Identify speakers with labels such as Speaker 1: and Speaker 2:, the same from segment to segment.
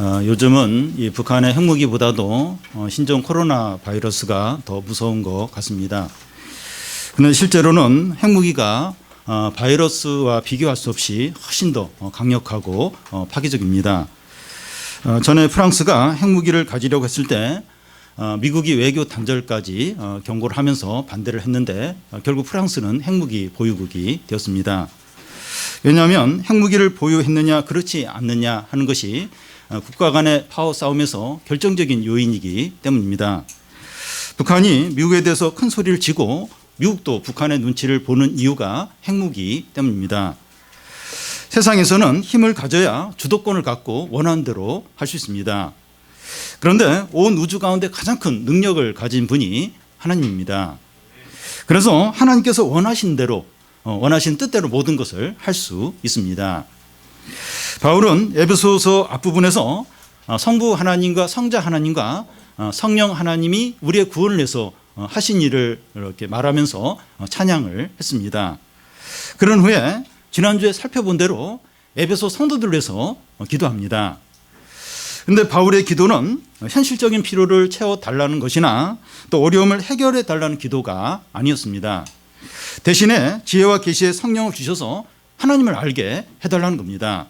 Speaker 1: 요즘은 이 북한의 핵무기보다도 신종 코로나 바이러스가 더 무서운 것 같습니다. 그런데 실제로는 핵무기가 바이러스와 비교할 수 없이 훨씬 더 강력하고 파괴적입니다. 전에 프랑스가 핵무기를 가지려고 했을 때 미국이 외교 단절까지 경고를 하면서 반대를 했는데 결국 프랑스는 핵무기 보유국이 되었습니다. 왜냐하면 핵무기를 보유했느냐 그렇지 않느냐 하는 것이 국가 간의 파워 싸움에서 결정적인 요인이기 때문입니다. 북한이 미국에 대해서 큰 소리를 치고 미국도 북한의 눈치를 보는 이유가 핵무기 때문입니다. 세상에서는 힘을 가져야 주도권을 갖고 원하는 대로 할 수 있습니다. 그런데 온 우주 가운데 가장 큰 능력을 가진 분이 하나님입니다. 그래서 하나님께서 원하신 대로 원하신 뜻대로 모든 것을 할 수 있습니다. 바울은 에베소서 앞부분에서 성부 하나님과 성자 하나님과 성령 하나님이 우리의 구원을 위해서 하신 일을 이렇게 말하면서 찬양을 했습니다. 그런 후에 지난주에 살펴본 대로 에베소 성도들을 위해서 기도합니다. 그런데 바울의 기도는 현실적인 필요를 채워달라는 것이나 또 어려움을 해결해 달라는 기도가 아니었습니다. 대신에 지혜와 계시의 성령을 주셔서 하나님을 알게 해달라는 겁니다.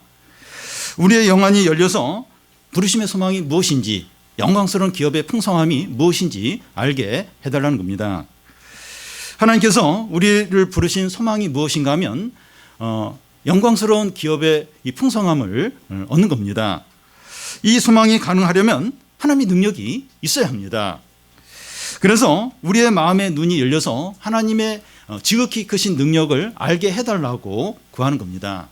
Speaker 1: 우리의 영안이 열려서 부르심의 소망이 무엇인지, 영광스러운 기업의 풍성함이 무엇인지 알게 해달라는 겁니다. 하나님께서 우리를 부르신 소망이 무엇인가 하면 영광스러운 기업의 이 풍성함을 얻는 겁니다. 이 소망이 가능하려면 하나님의 능력이 있어야 합니다. 그래서 우리의 마음의 눈이 열려서 하나님의 지극히 크신 능력을 알게 해달라고 구하는 겁니다.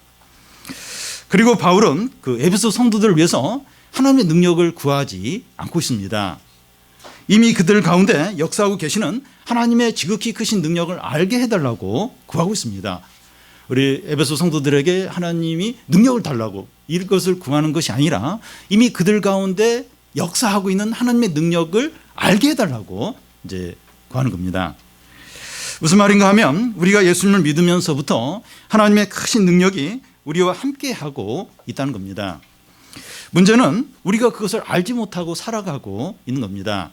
Speaker 1: 그리고 바울은 그 에베소 성도들을 위해서 하나님의 능력을 구하지 않고 있습니다. 이미 그들 가운데 역사하고 계시는 하나님의 지극히 크신 능력을 알게 해달라고 구하고 있습니다. 우리 에베소 성도들에게 하나님이 능력을 달라고 이것을 구하는 것이 아니라 이미 그들 가운데 역사하고 있는 하나님의 능력을 알게 해달라고 이제 구하는 겁니다. 무슨 말인가 하면 우리가 예수님을 믿으면서부터 하나님의 크신 능력이 우리와 함께하고 있다는 겁니다. 문제는 우리가 그것을 알지 못하고 살아가고 있는 겁니다.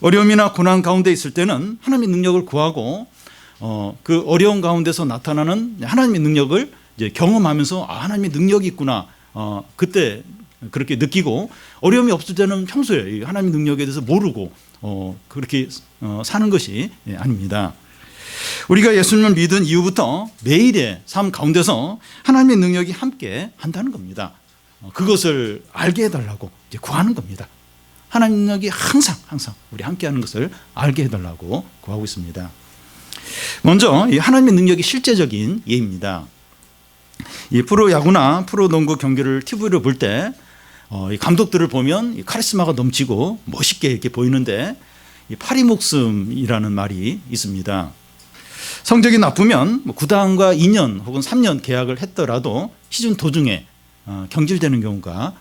Speaker 1: 어려움이나 고난 가운데 있을 때는 하나님의 능력을 구하고 그 어려운 가운데서 나타나는 하나님의 능력을 이제 경험하면서 하나님의 능력이 있구나 그때 그렇게 느끼고, 어려움이 없을 때는 평소에 하나님의 능력에 대해서 모르고 그렇게 사는 것이 아닙니다. 우리가 예수님을 믿은 이후부터 매일의 삶 가운데서 하나님의 능력이 함께 한다는 겁니다. 그것을 알게 해달라고 이제 구하는 겁니다. 하나님의 능력이 항상 우리 함께 하는 것을 알게 해달라고 구하고 있습니다. 먼저 이 하나님의 능력이 실제적인 예입니다. 이 프로야구나 프로농구 경기를 TV로 볼 때 이 감독들을 보면 이 카리스마가 넘치고 멋있게 이렇게 보이는데 이 파리 목숨이라는 말이 있습니다. 성적이 나쁘면 구단과 2년 혹은 3년 계약을 했더라도 시즌 도중에 경질되는 경우가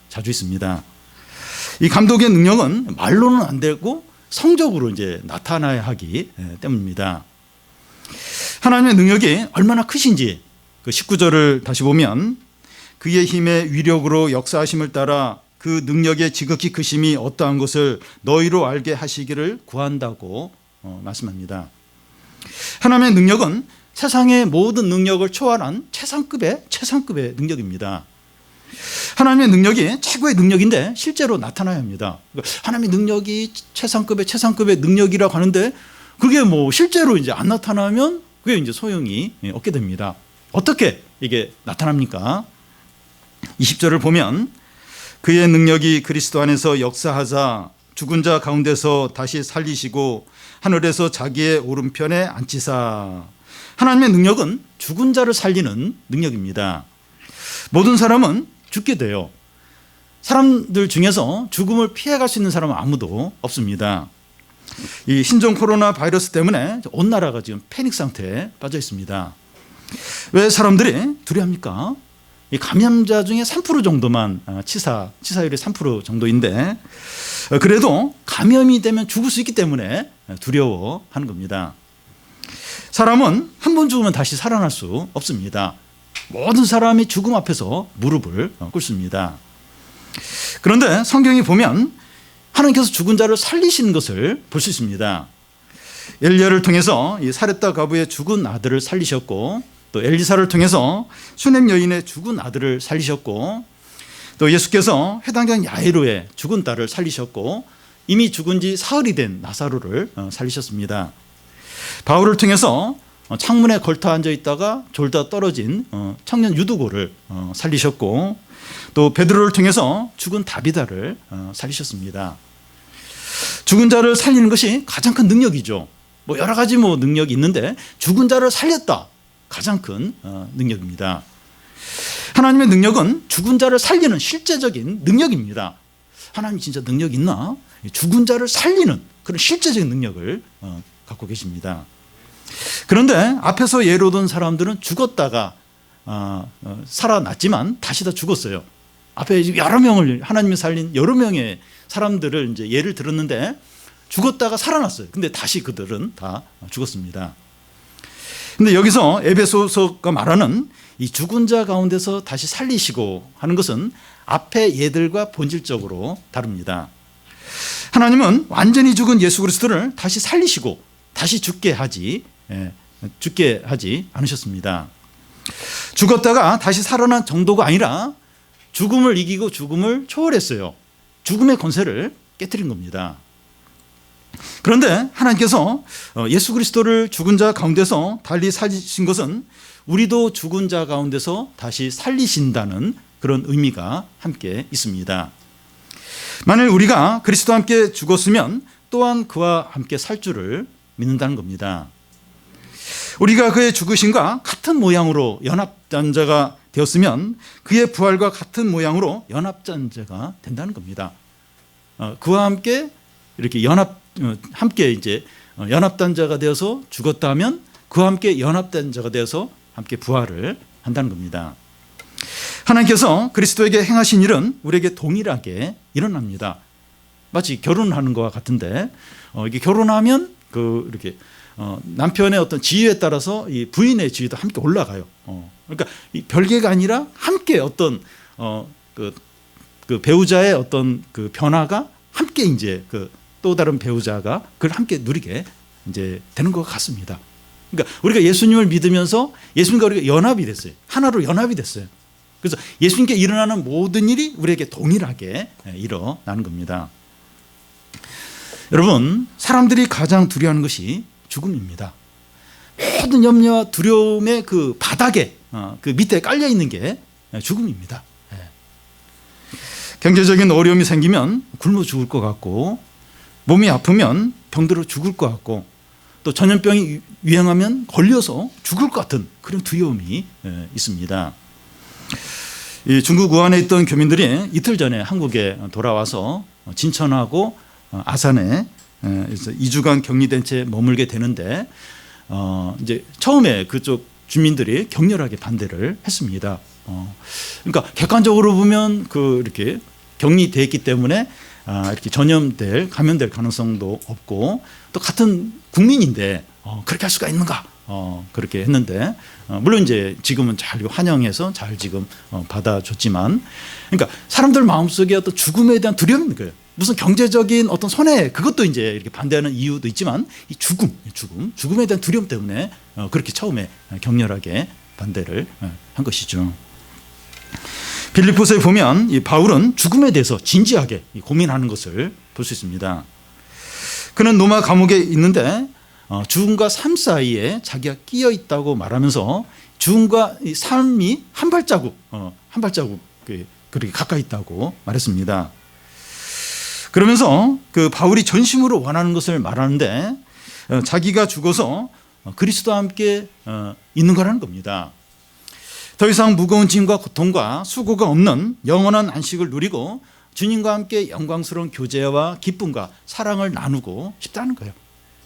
Speaker 1: 자주 있습니다. 이 감독의 능력은 말로는 안 되고 성적으로 이제 나타나야 하기 때문입니다. 하나님의 능력이 얼마나 크신지 그 19절을 다시 보면 그의 힘의 위력으로 역사하심을 따라 그 능력의 지극히 크심이 어떠한 것을 너희로 알게 하시기를 구한다고 말씀합니다. 하나님의 능력은 세상의 모든 능력을 초월한 최상급의 능력입니다. 하나님의 능력이 최고의 능력인데 실제로 나타나야 합니다. 하나님의 능력이 최상급의 능력이라고 하는데 그게 뭐 실제로 이제 안 나타나면 그게 이제 소용이 없게 됩니다. 어떻게 이게 나타납니까? 20절을 보면 그의 능력이 그리스도 안에서 역사하사 죽은 자 가운데서 다시 살리시고 하늘에서 자기의 오른편에 앉히사. 하나님의 능력은 죽은 자를 살리는 능력입니다. 모든 사람은 죽게 돼요. 사람들 중에서 죽음을 피해갈 수 있는 사람은 아무도 없습니다. 이 신종 코로나 바이러스 때문에 온 나라가 지금 패닉 상태에 빠져 있습니다. 왜 사람들이 두려워합니까? 이 감염자 중에 3% 정도만 치사율이 3% 정도인데 그래도 감염이 되면 죽을 수 있기 때문에 두려워하는 겁니다. 사람은 한 번 죽으면 다시 살아날 수 없습니다. 모든 사람이 죽음 앞에서 무릎을 꿇습니다. 그런데 성경에 보면 하나님께서 죽은 자를 살리시는 것을 볼 수 있습니다. 엘리야를 통해서 이 사렙다 과부의 죽은 아들을 살리셨고, 또 엘리사를 통해서 수넴 여인의 죽은 아들을 살리셨고, 또 예수께서 해당장 야이로의 죽은 딸을 살리셨고, 이미 죽은 지 사흘이 된 나사로를 살리셨습니다. 바울을 통해서 창문에 걸터 앉아 있다가 졸다 떨어진 청년 유두고를 살리셨고, 또 베드로를 통해서 죽은 다비다를 살리셨습니다. 죽은 자를 살리는 것이 가장 큰 능력이죠. 뭐 여러 가지 능력이 있는데 죽은 자를 살렸다, 가장 큰 능력입니다. 하나님의 능력은 죽은 자를 살리는 실제적인 능력입니다. 하나님 진짜 능력 있나? 죽은 자를 살리는 그런 실제적인 능력을 갖고 계십니다. 그런데 앞에서 예로 든 사람들은 죽었다가 살아났지만 다시 다 죽었어요. 앞에 여러 명을, 하나님이 살린 여러 명의 사람들을 이제 예를 들었는데 죽었다가 살아났어요. 근데 다시 그들은 다 죽었습니다. 근데 여기서 에베소서가 말하는 이 죽은 자 가운데서 다시 살리시고 하는 것은 앞에 예들과 본질적으로 다릅니다. 하나님은 완전히 죽은 예수 그리스도를 다시 살리시고 다시 죽게 하지 않으셨습니다. 죽었다가 다시 살아난 정도가 아니라 죽음을 이기고 죽음을 초월했어요. 죽음의 권세를 깨뜨린 겁니다. 그런데 하나님께서 예수 그리스도를 죽은 자 가운데서 달리 살리신 것은 우리도 죽은 자 가운데서 다시 살리신다는 그런 의미가 함께 있습니다. 만일 우리가 그리스도와 함께 죽었으면 또한 그와 함께 살 줄을 믿는다는 겁니다. 우리가 그의 죽으심과 같은 모양으로 연합된 자가 되었으면 그의 부활과 같은 모양으로 연합된 자가 된다는 겁니다. 그와 함께 이렇게 함께 이제 연합된 자가 되어서 죽었다 하면 그와 함께 연합된 자가 되어서 함께 부활을 한다는 겁니다. 하나님께서 그리스도에게 행하신 일은 우리에게 동일하게 일어납니다. 마치 결혼하는 것과 같은데 이게 결혼하면 이렇게 남편의 어떤 지위에 따라서 이 부인의 지위도 함께 올라가요. 그러니까 별개가 아니라 함께 어떤 그 배우자의 어떤 그 변화가 함께 이제 또 다른 배우자가 그걸 함께 누리게 이제 되는 것 같습니다. 그러니까 우리가 예수님을 믿으면서 예수님과 우리가 연합이 됐어요. 하나로 연합이 됐어요. 그래서 예수님께 일어나는 모든 일이 우리에게 동일하게 일어나는 겁니다. 여러분, 사람들이 가장 두려워하는 것이 죽음입니다. 모든 염려와 두려움의 그 바닥에 그 밑에 깔려 있는 게 죽음입니다. 경제적인 어려움이 생기면 굶어 죽을 것 같고, 몸이 아프면 병들어 죽을 것 같고, 또 전염병이 유행하면 걸려서 죽을 것 같은 그런 두려움이 있습니다. 이 중국 우한에 있던 교민들이 이틀 전에 한국에 돌아와서 진천하고 아산에 2주간 격리된 채 머물게 되는데 이제 처음에 그쪽 주민들이 격렬하게 반대를 했습니다. 그러니까 객관적으로 보면 이렇게 격리돼 있기 때문에 이렇게 감염될 가능성도 없고, 또 같은 국민인데 그렇게 할 수가 있는가? 그렇게 했는데, 물론 이제 지금은 잘 환영해서 잘 지금 받아줬지만, 그러니까 사람들 마음속에 어떤 죽음에 대한 두려움이 있는 거예요. 무슨 경제적인 어떤 손해, 그것도 이제 이렇게 반대하는 이유도 있지만, 이 죽음에 대한 두려움 때문에 그렇게 처음에 격렬하게 반대를 한 것이죠. 빌립보서에 보면 이 바울은 죽음에 대해서 진지하게 고민하는 것을 볼 수 있습니다. 그는 로마 감옥에 있는데 죽음과 삶 사이에 자기가 끼어 있다고 말하면서 죽음과 이 삶이 한 발자국 그렇게 가까이 있다고 말했습니다. 그러면서 바울이 전심으로 원하는 것을 말하는데 자기가 죽어서 그리스도와 함께 있는 거라는 겁니다. 더 이상 무거운 짐과 고통과 수고가 없는 영원한 안식을 누리고 주님과 함께 영광스러운 교제와 기쁨과 사랑을 나누고 싶다는 거예요.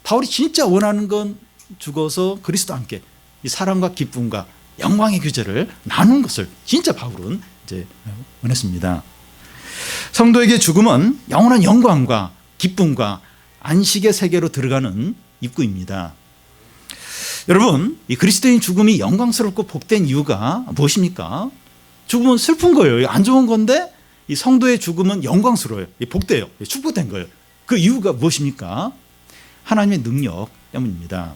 Speaker 1: 바울이 진짜 원하는 건 죽어서 그리스도와 함께 이 사랑과 기쁨과 영광의 교제를 나누는 것을 진짜 바울은 이제 원했습니다. 성도에게 죽음은 영원한 영광과 기쁨과 안식의 세계로 들어가는 입구입니다. 여러분, 이 그리스도인 죽음이 영광스럽고 복된 이유가 무엇입니까? 죽음은 슬픈 거예요. 안 좋은 건데 이 성도의 죽음은 영광스러워요. 복돼요. 축복된 거예요. 그 이유가 무엇입니까? 하나님의 능력 때문입니다.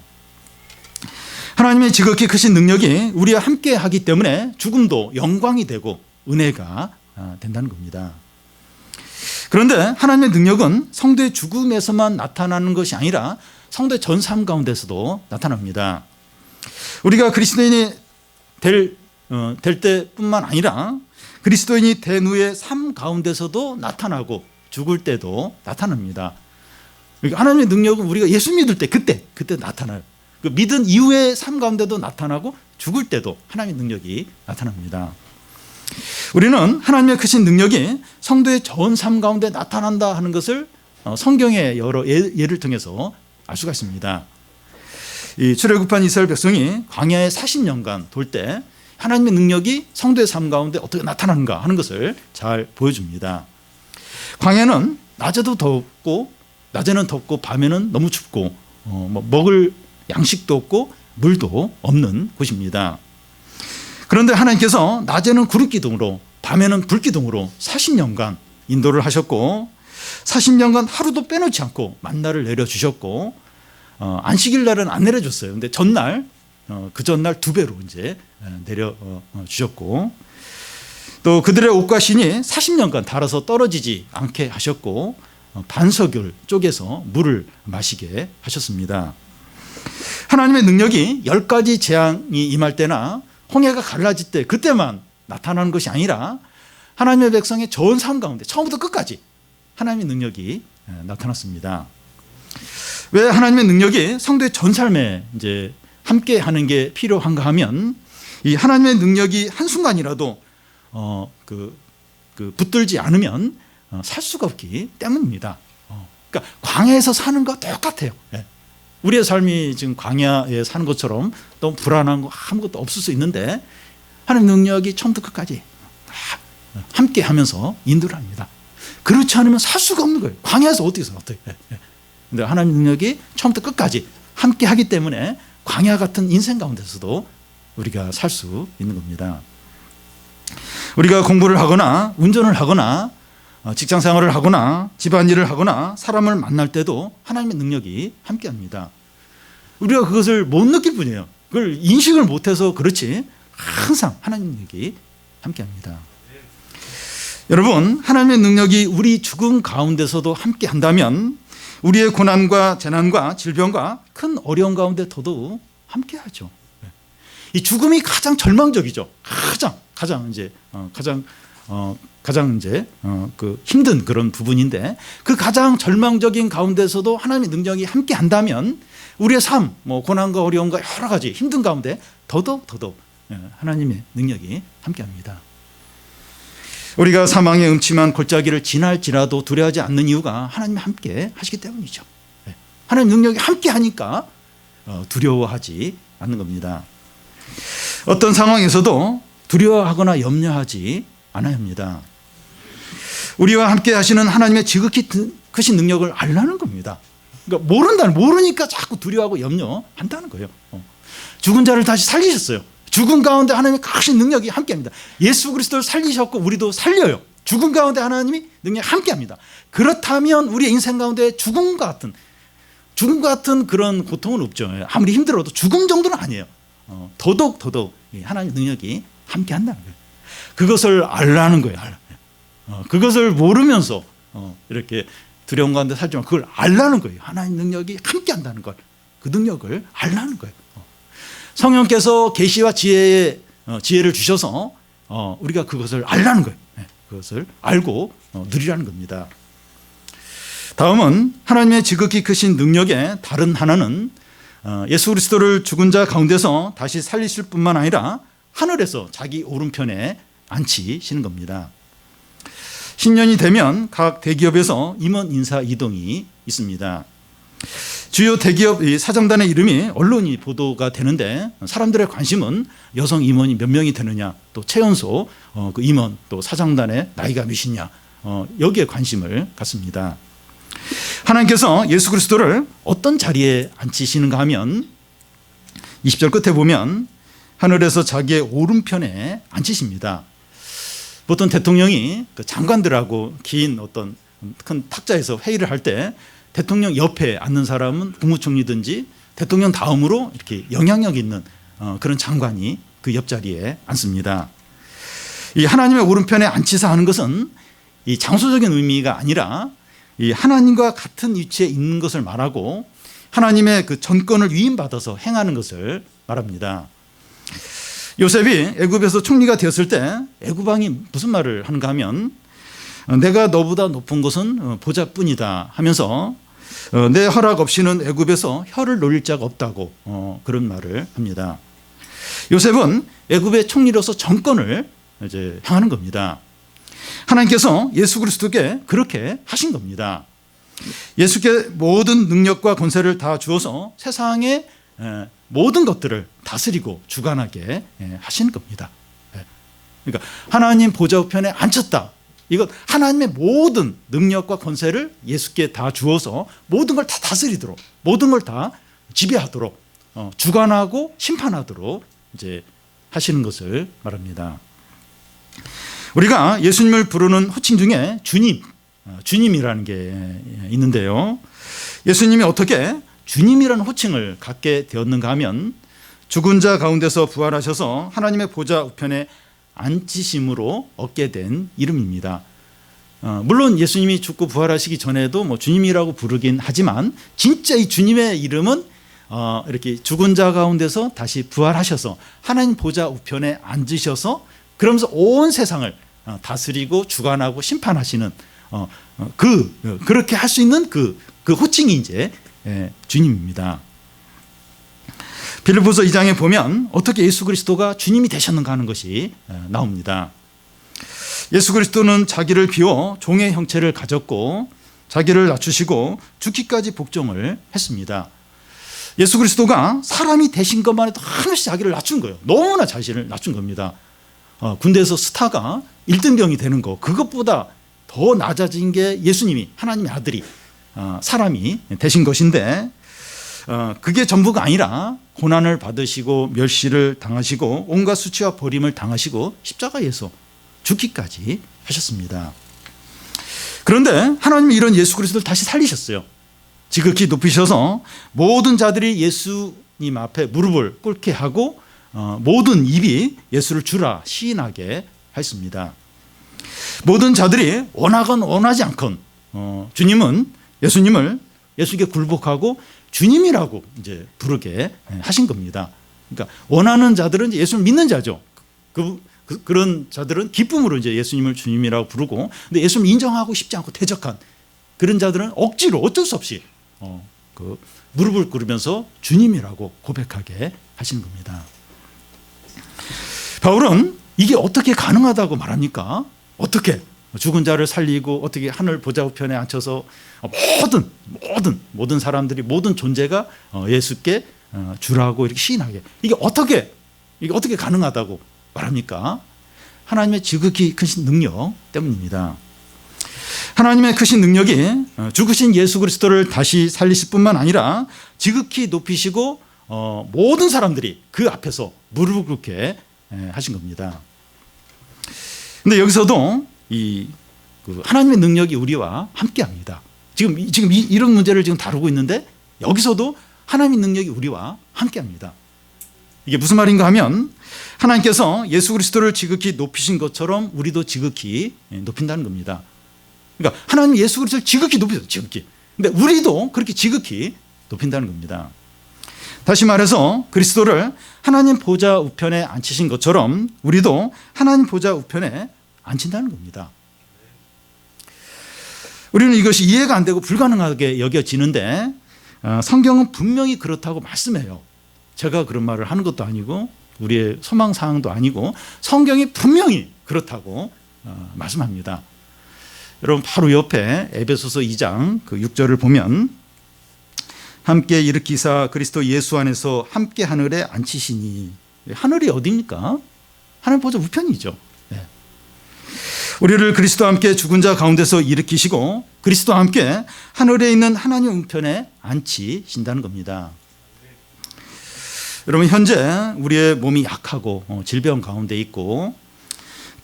Speaker 1: 하나님의 지극히 크신 능력이 우리와 함께 하기 때문에 죽음도 영광이 되고 은혜가 된다는 겁니다. 그런데 하나님의 능력은 성도의 죽음에서만 나타나는 것이 아니라 성도의 전 삶 가운데서도 나타납니다. 우리가 그리스도인이 될 때뿐만 아니라 그리스도인이 된 후의 삶 가운데서도 나타나고 죽을 때도 나타납니다. 그러니까 하나님의 능력은 우리가 예수 믿을 때 그때 나타나요. 그 믿은 이후의 삶 가운데도 나타나고 죽을 때도 하나님의 능력이 나타납니다. 우리는 하나님의 크신 능력이 성도의 전 삶 가운데 나타난다 하는 것을 성경의 여러 예를 통해서 알 수가 있습니다. 이 출애굽한 이스라엘 백성이 광야에 40년간 돌 때 하나님의 능력이 성도의 삶 가운데 어떻게 나타나는가 하는 것을 잘 보여줍니다. 광야는 낮에는 덥고 밤에는 너무 춥고 먹을 양식도 없고 물도 없는 곳입니다. 그런데 하나님께서 낮에는 구름기둥으로 밤에는 불기둥으로 40년간 인도를 하셨고 40년간 하루도 빼놓지 않고 만나를 내려주셨고 안식일 날은 안 내려줬어요. 근데 그 전날 2배로 이제 내려주셨고 또 그들의 옷과 신이 40년간 닳아서 떨어지지 않게 하셨고 반석을 쪼개서 물을 마시게 하셨습니다. 하나님의 능력이 10가지 재앙이 임할 때나 홍해가 갈라질 때 그때만 나타나는 것이 아니라 하나님의 백성의 전 삶 가운데 처음부터 끝까지 하나님의 능력이 나타났습니다. 왜 하나님의 능력이 성도의 전 삶에 이제 함께 하는 게 필요한가 하면 이 하나님의 능력이 한순간이라도 붙들지 않으면 살 수가 없기 때문입니다. 그러니까 광야에서 사는 거 똑같아요. 우리의 삶이 지금 광야에 사는 것처럼 너무 불안한 거 아무것도 없을 수 있는데 하나님의 능력이 처음부터 끝까지 함께 하면서 인도를 합니다. 그렇지 않으면 살 수가 없는 거예요. 광야에서 어떻게 살아요? 근데 하나님의 능력이 처음부터 끝까지 함께 하기 때문에 광야 같은 인생 가운데서도 우리가 살 수 있는 겁니다. 우리가 공부를 하거나 운전을 하거나 직장 생활을 하거나 집안일을 하거나 사람을 만날 때도 하나님의 능력이 함께합니다. 우리가 그것을 못 느낄 뿐이에요. 그걸 인식을 못해서 그렇지 항상 하나님의 능력이 함께합니다. 여러분, 하나님의 능력이 우리 죽음 가운데서도 함께한다면 우리의 고난과 재난과 질병과 큰 어려움 가운데 더더욱 함께하죠. 이 죽음이 가장 절망적이죠. 가장 그 힘든 그런 부분인데 그 가장 절망적인 가운데서도 하나님의 능력이 함께한다면 우리의 삶, 고난과 어려움과 여러 가지 힘든 가운데 더더욱 하나님의 능력이 함께합니다. 우리가 사망의 음침한 골짜기를 지날지라도 두려워하지 않는 이유가 하나님이 함께 하시기 때문이죠. 하나님 능력이 함께하니까 두려워하지 않는 겁니다. 어떤 상황에서도 두려워하거나 염려하지 않아야 합니다. 우리와 함께 하시는 하나님의 지극히 크신 능력을 알라는 겁니다. 그러니까 모르니까 자꾸 두려워하고 염려한다는 거예요. 죽은 자를 다시 살리셨어요. 죽은 가운데 하나님의 크신 능력이 함께합니다. 예수 그리스도를 살리셨고 우리도 살려요. 죽은 가운데 하나님이 능력이 함께합니다. 그렇다면 우리의 인생 가운데 죽음 같은 그런 고통은 없죠. 아무리 힘들어도 죽음 정도는 아니에요. 더더욱 하나님의 능력이 함께한다는 거예요. 그것을 알라는 거예요. 그것을 모르면서 이렇게 두려운 가운데 살지만 그걸 알라는 거예요. 하나님 능력이 함께한다는 걸, 그 능력을 알라는 거예요. 성령께서 계시와 지혜를 주셔서 우리가 그것을 알라는 거예요. 그것을 알고 누리라는 겁니다. 다음은 하나님의 지극히 크신 능력의 다른 하나는 예수 그리스도를 죽은 자 가운데서 다시 살리실 뿐만 아니라 하늘에서 자기 오른편에 앉히시는 겁니다. 신년이 되면 각 대기업에서 임원 인사 이동이 있습니다. 주요 대기업 사장단의 이름이 언론이 보도가 되는데 사람들의 관심은 여성 임원이 몇 명이 되느냐, 또 최연소 그 임원, 또 사장단의 나이가 몇이냐, 여기에 관심을 갖습니다. 하나님께서 예수 그리스도를 어떤 자리에 앉히시는가 하면 20절 끝에 보면 하늘에서 자기의 오른편에 앉히십니다. 보통 대통령이 그 장관들하고 긴 어떤 큰 탁자에서 회의를 할 때 대통령 옆에 앉는 사람은 국무총리든지 대통령 다음으로 이렇게 영향력 있는 그런 장관이 그 옆자리에 앉습니다. 이 하나님의 오른편에 앉히사 하는 것은 이 장소적인 의미가 아니라 이 하나님과 같은 위치에 있는 것을 말하고 하나님의 그 전권을 위임받아서 행하는 것을 말합니다. 요셉이 애굽에서 총리가 되었을 때 애굽 왕이 무슨 말을 하는가 하면 내가 너보다 높은 것은 보좌뿐이다 하면서 내 허락 없이는 애굽에서 혀를 놀릴 자가 없다고 그런 말을 합니다. 요셉은 애굽의 총리로서 정권을 이제 향하는 겁니다. 하나님께서 예수 그리스도께 그렇게 하신 겁니다. 예수께 모든 능력과 권세를 다 주어서 세상의 모든 것들을 다스리고 주관하게 하신 겁니다. 그러니까 하나님 보좌 우편에 앉혔다. 이건 하나님의 모든 능력과 권세를 예수께 다 주어서 모든 걸 다 다스리도록, 모든 걸 다 지배하도록, 주관하고 심판하도록 이제 하시는 것을 말합니다. 우리가 예수님을 부르는 호칭 중에 주님이라는 게 있는데요. 예수님이 어떻게 주님이라는 호칭을 갖게 되었는가 하면 죽은 자 가운데서 부활하셔서 하나님의 보좌 우편에 앉히심으로 얻게 된 이름입니다. 물론 예수님이 죽고 부활하시기 전에도 뭐 주님이라고 부르긴 하지만 진짜 이 주님의 이름은 이렇게 죽은 자 가운데서 다시 부활하셔서 하나님 보좌 우편에 앉으셔서 그러면서 온 세상을 다스리고 주관하고 심판하시는 그렇게 할 수 있는 그 호칭이 이제 주님입니다. 빌립보서 2장에 보면 어떻게 예수 그리스도가 주님이 되셨는가 하는 것이 나옵니다. 예수 그리스도는 자기를 비워 종의 형체를 가졌고 자기를 낮추시고 죽기까지 복종을 했습니다. 예수 그리스도가 사람이 되신 것만 해도 한없이 자기를 낮춘 거예요. 너무나 자신을 낮춘 겁니다. 군대에서 스타가 1등병이 되는 거 그것보다 더 낮아진 게 예수님이 하나님의 아들이 사람이 되신 것인데 그게 전부가 아니라 고난을 받으시고 멸시를 당하시고 온갖 수치와 버림을 당하시고 십자가에서 죽기까지 하셨습니다. 그런데 하나님이 이런 예수 그리스도를 다시 살리셨어요. 지극히 높이셔서 모든 자들이 예수님 앞에 무릎을 꿇게 하고 모든 입이 예수를 주라 시인하게 했습니다. 모든 자들이 원하건 원하지 않건 예수님을 예수께 굴복하고 주님이라고 이제 부르게 하신 겁니다. 그러니까 원하는 자들은 예수를 믿는 자죠. 그런 자들은 기쁨으로 이제 예수님을 주님이라고 부르고, 근데 예수님을 인정하고 싶지 않고 대적한 그런 자들은 억지로 어쩔 수 없이 무릎을 꿇으면서 주님이라고 고백하게 하시는 겁니다. 바울은 이게 어떻게 가능하다고 말합니까? 어떻게 죽은 자를 살리고 어떻게 하늘 보좌 우편에 앉혀서 모든 사람들이 모든 존재가 예수께 주라고 이렇게 시인하게 이게 어떻게 가능하다고 말합니까? 하나님의 지극히 크신 능력 때문입니다. 하나님의 크신 능력이 죽으신 예수 그리스도를 다시 살리실 뿐만 아니라 지극히 높이시고 모든 사람들이 그 앞에서 무릎을 꿇게 하신 겁니다. 근데 여기서도 하나님의 능력이 우리와 함께합니다. 지금 이런 문제를 지금 다루고 있는데 여기서도 하나님의 능력이 우리와 함께합니다. 이게 무슨 말인가 하면 하나님께서 예수 그리스도를 지극히 높이신 것처럼 우리도 지극히 높인다는 겁니다. 그러니까 하나님 예수 그리스도를 지극히 높이셨어요. 지극히. 근데 우리도 그렇게 지극히 높인다는 겁니다. 다시 말해서 그리스도를 하나님 보좌 우편에 앉히신 것처럼 우리도 하나님 보좌 우편에 앉힌다는 겁니다. 우리는 이것이 이해가 안 되고 불가능하게 여겨지는데 성경은 분명히 그렇다고 말씀해요. 제가 그런 말을 하는 것도 아니고 우리의 소망사항도 아니고 성경이 분명히 그렇다고 말씀합니다. 여러분 바로 옆에 에베소서 2장 그 6절을 보면 함께 일으키사 그리스도 예수 안에서 함께 하늘에 앉히시니, 하늘이 어디입니까? 하늘 보좌 우편이죠. 우리를 그리스도와 함께 죽은 자 가운데서 일으키시고 그리스도와 함께 하늘에 있는 하나님 우편에 앉히신다는 겁니다. 여러분 현재 우리의 몸이 약하고 질병 가운데 있고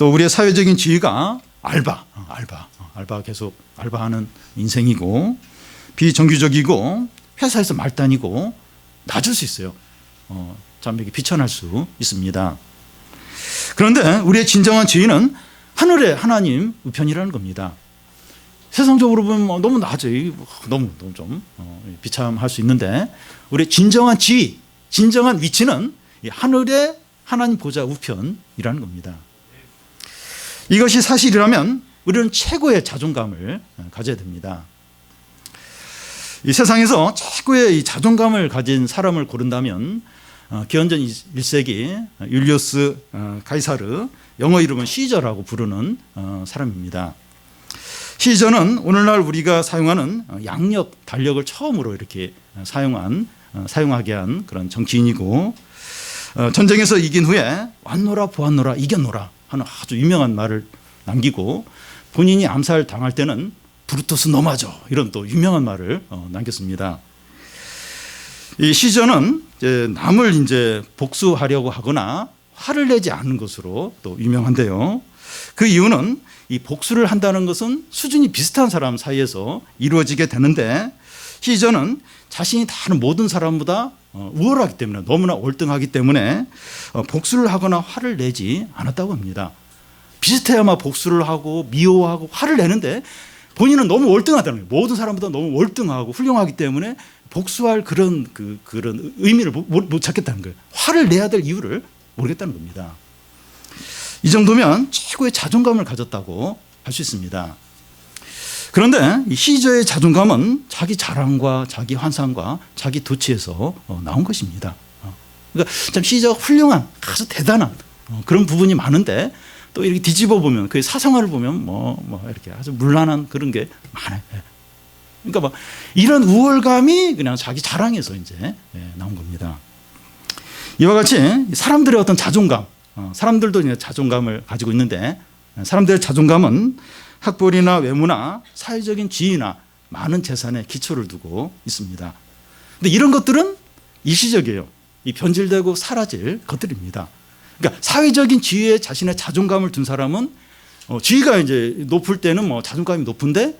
Speaker 1: 또 우리의 사회적인 지위가 알바 계속 알바하는 인생이고, 비정규직이고, 회사에서 말단이고 낮을 수 있어요. 참 이렇게 비천할 수 있습니다. 그런데 우리의 진정한 지위는 하늘의 하나님 우편이라는 겁니다. 세상적으로 보면 너무 낮아요. 너무 좀 비참할 수 있는데, 우리의 진정한 지위, 진정한 위치는 하늘의 하나님 보좌 우편이라는 겁니다. 이것이 사실이라면 우리는 최고의 자존감을 가져야 됩니다. 이 세상에서 최고의 이 자존감을 가진 사람을 고른다면 기원전 1세기 율리우스 가이사르, 영어 이름은 시저라고 부르는 사람입니다. 시저는 오늘날 우리가 사용하는 양력, 달력을 처음으로 이렇게 사용하게 한 그런 정치인이고, 전쟁에서 이긴 후에 왔노라 보았노라 이겼노라 하는 아주 유명한 말을 남기고, 본인이 암살 당할 때는 브루투스 너마저 이런 또 유명한 말을 남겼습니다. 이 시저는 남을 이제 복수하려고 하거나 화를 내지 않는 것으로 또 유명한데요. 그 이유는 이 복수를 한다는 것은 수준이 비슷한 사람 사이에서 이루어지게 되는데, 시저는 자신이 다른 모든 사람보다 우월하기 때문에, 너무나 월등하기 때문에 복수를 하거나 화를 내지 않았다고 합니다. 비슷해야만 복수를 하고 미워하고 화를 내는데, 본인은 너무 월등하다는 거예요. 모든 사람보다 너무 월등하고 훌륭하기 때문에 복수할 그런 의미를 못 찾겠다는 거예요. 화를 내야 될 이유를 모르겠다는 겁니다. 이 정도면 최고의 자존감을 가졌다고 할 수 있습니다. 그런데 이 시저의 자존감은 자기 자랑과 자기 환상과 자기 도취에서 나온 것입니다. 그러니까 참 시저가 훌륭한, 아주 대단한 그런 부분이 많은데, 또 이렇게 뒤집어 보면 그의 사생활을 보면 이렇게 아주 문란한 그런 게 많아요. 그러니까 이런 우월감이 그냥 자기 자랑에서 이제 나온 겁니다. 이와 같이 사람들의 어떤 자존감, 사람들도 이제 자존감을 가지고 있는데, 사람들의 자존감은 학벌이나 외모나 사회적인 지위나 많은 재산에 기초를 두고 있습니다. 근데 이런 것들은 일시적이에요. 이 변질되고 사라질 것들입니다. 그러니까 사회적인 지위에 자신의 자존감을 둔 사람은 지위가 이제 높을 때는 자존감이 높은데,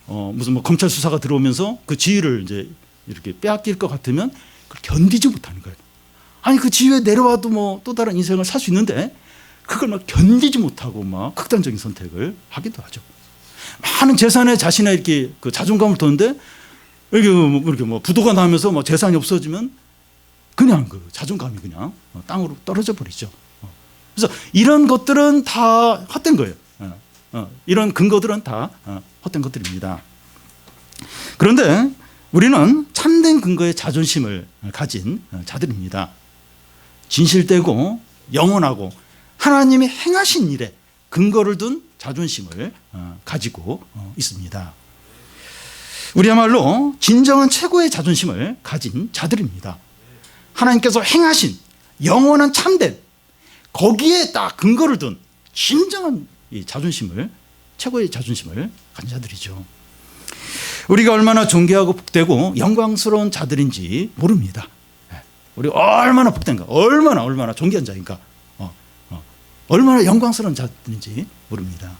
Speaker 1: 무슨 검찰 수사가 들어오면서 그 지위를 이제 이렇게 빼앗길 것 같으면 그걸 견디지 못하는 거예요. 아니 그 지위에 내려와도 또 다른 인생을 살 수 있는데, 그걸 견디지 못하고 극단적인 선택을 하기도 하죠. 많은 재산에 자신의 이렇게 그 자존감을 두는데, 이렇게 부도가 나면서 재산이 없어지면 그냥 그 자존감이 그냥 땅으로 떨어져 버리죠. 그래서 이런 것들은 다 헛된 거예요. 이런 근거들은 다 헛된 것들입니다. 그런데 우리는 참된 근거의 자존심을 가진 자들입니다. 진실되고 영원하고 하나님이 행하신 일에 근거를 둔 자존심을 가지고 있습니다. 우리야말로 진정한 최고의 자존심을 가진 자들입니다. 하나님께서 행하신 영원한 참된, 거기에 딱 근거를 둔 진정한 이 자존심을, 최고의 자존심을 가진 자들이죠. 우리가 얼마나 존귀하고 복되고 영광스러운 자들인지 모릅니다. 우리가 얼마나 복된가, 얼마나 존귀한 자인가, 얼마나 영광스러운 자들인지 모릅니다.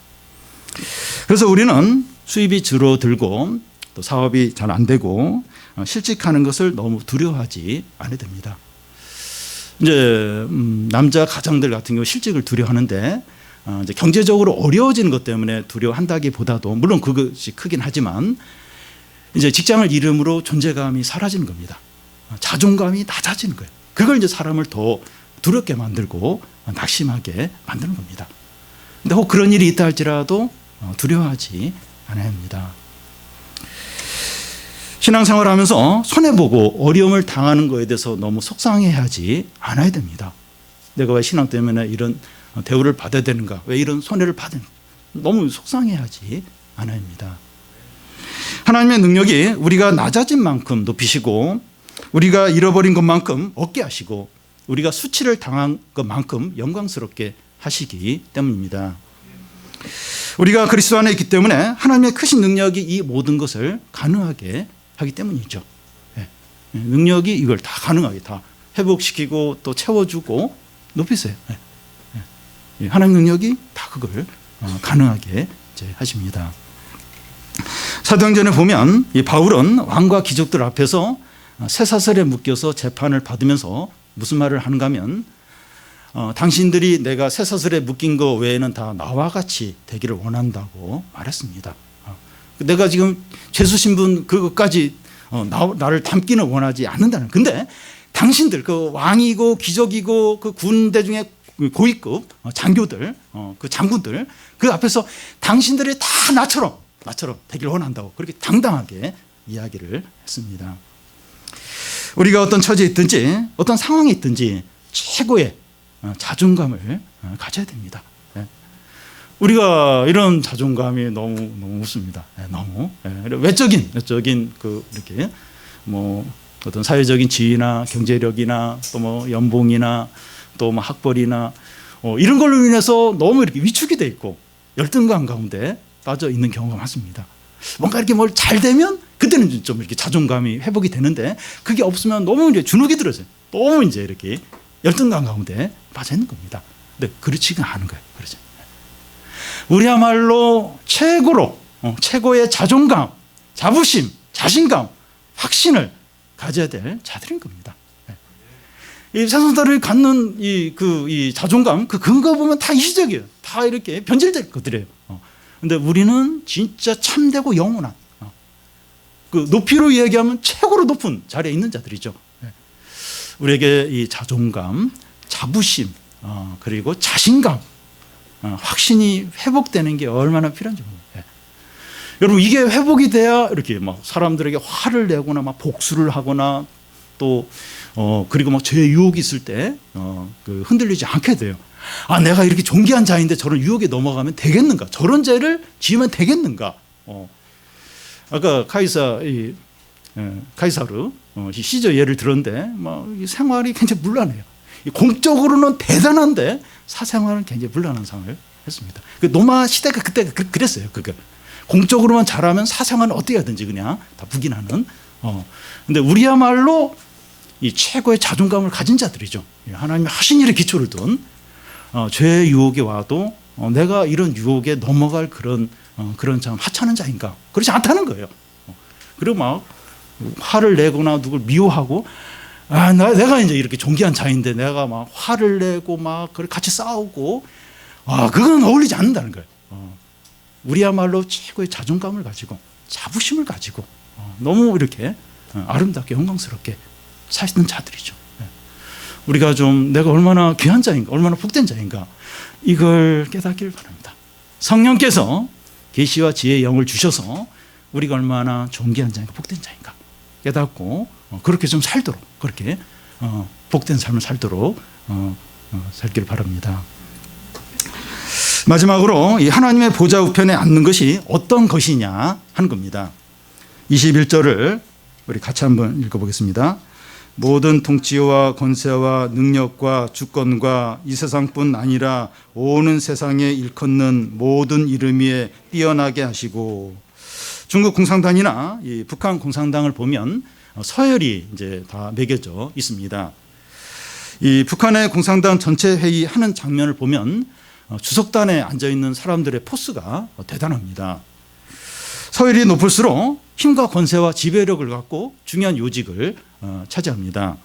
Speaker 1: 그래서 우리는 수입이 줄어들고 또 사업이 잘 안 되고 실직하는 것을 너무 두려워하지 않아야 됩니다. 이제 남자 가장들 같은 경우 실직을 두려워하는데, 이제 경제적으로 어려워지는 것 때문에 두려워한다기보다도, 물론 그것이 크긴 하지만 이제 직장을 잃음으로 존재감이 사라지는 겁니다. 자존감이 낮아지는 거예요. 그걸 이제 사람을 더 두렵게 만들고 낙심하게 만드는 겁니다. 근데 혹 그런 일이 있다 할지라도 두려워하지 않아야 합니다. 신앙생활을 하면서 손해보고 어려움을 당하는 것에 대해서 너무 속상해하지 않아야 됩니다. 내가 왜 신앙 때문에 이런 대우를 받아야 되는가, 왜 이런 손해를 받는, 너무 속상해하지 않아야 합니다. 하나님의 능력이 우리가 낮아진 만큼 높이시고, 우리가 잃어버린 것만큼 얻게 하시고, 우리가 수치를 당한 것만큼 영광스럽게 하시기 때문입니다. 우리가 그리스도 안에 있기 때문에 하나님의 크신 능력이 이 모든 것을 가능하게 하기 때문이죠. 능력이 이걸 다 가능하게 다 회복시키고 또 채워주고 높이세요. 하나님 능력이 다 그걸 가능하게 이제 하십니다. 사도행전에 보면 이 바울은 왕과 귀족들 앞에서 쇠사슬에 묶여서 재판을 받으면서 무슨 말을 하는가 하면 당신들이 내가 쇠사슬에 묶인 거 외에는 다 나와 같이 되기를 원한다고 말했습니다. 내가 지금 죄수 신분 그것까지 나를 담기는 원하지 않는다는. 근데 당신들 그 왕이고 귀족이고 그 군대 중에 고위급 장교들 그 장군들 그 앞에서 당신들이 다 나처럼 되기를 원한다고 그렇게 당당하게 이야기를 했습니다. 우리가 어떤 처지에 있든지 어떤 상황에 있든지 최고의 자존감을 가져야 됩니다. 우리가 이런 자존감이 너무 없습니다. 너무 외적인 그 이렇게 뭐 어떤 사회적인 지위나 경제력이나 또 뭐 연봉이나 또 뭐 학벌이나 이런 걸로 인해서 너무 이렇게 위축이 돼 있고 열등감 가운데 빠져 있는 경우가 많습니다. 뭔가 이렇게 뭘 잘 되면 그때는 좀 이렇게 자존감이 회복이 되는데 그게 없으면 너무 이제 주눅이 들어져요. 너무 이제 이렇게 열등감 가운데 빠져 있는 겁니다. 근데 그렇지가 않은 거예요. 그렇죠. 우리야말로 최고의 자존감, 자부심, 자신감, 확신을 가져야 될 자들인 겁니다. 이 세상사람이 갖는 이 자존감, 그 근거 보면 다 일시적이에요. 다 이렇게 변질될 것들이에요. 근데 우리는 진짜 참되고 영원한, 그 높이로 이야기하면 최고로 높은 자리에 있는 자들이죠. 우리에게 이 자존감, 자부심, 그리고 자신감, 확신이 회복되는 게 얼마나 필요한지 모르겠어요. 여러분, 이게 회복이 돼야 이렇게 막 사람들에게 화를 내거나 막 복수를 하거나 또 그리고 막 죄의 유혹이 있을 때 그 흔들리지 않게 돼요. 내가 이렇게 존귀한 자인데 저런 유혹에 넘어가면 되겠는가? 저런 죄를 지으면 되겠는가? 아까 카이사르 시저 예를 들었는데 막 생활이 굉장히 문란해요. 공적으로는 대단한데 사생활은 굉장히 문란한 상황을 했습니다. 노마 시대가 그때 그랬어요. 공적으로만 잘하면 사생활은 어떻게 하든지 그냥 다 부인하는. 근데 우리야말로 이 최고의 자존감을 가진 자들이죠. 하나님이 하신 일에 기초를 둔 죄의 유혹에 와도 내가 이런 유혹에 넘어갈 그런 참 하찮은 자인가? 그렇지 않다는 거예요. 그리고 막 화를 내거나 누굴 미워하고 내가 이제 이렇게 존귀한 자인데 내가 막 화를 내고 막 같이 싸우고 그건 어울리지 않는다는 거예요. 우리야말로 최고의 자존감을 가지고 자부심을 가지고 너무 이렇게 아름답게 영광스럽게 사시는 자들이죠. 우리가 좀 내가 얼마나 귀한 자인가, 얼마나 복된 자인가 이걸 깨닫기를 바랍니다. 성령께서 계시와 지혜의 영을 주셔서 우리가 얼마나 존귀한 자인가, 복된 자인가 깨닫고 그렇게 좀 살도록, 그렇게 복된 삶을 살도록 살기를 바랍니다. 마지막으로 이 하나님의 보좌 우편에 앉는 것이 어떤 것이냐 하는 겁니다. 21절을 우리 같이 한번 읽어보겠습니다. 모든 통치와 권세와 능력과 주권과 이 세상뿐 아니라 오는 세상에 일컫는 모든 이름 위에 뛰어나게 하시고. 중국 공산당이나 이 북한 공산당을 보면 서열이 이제 다 매겨져 있습니다. 이 북한의 공산당 전체 회의 하는 장면을 보면 주석단에 앉아 있는 사람들의 포스가 대단합니다. 서열이 높을수록 힘과 권세와 지배력을 갖고 중요한 요직을 차지합니다.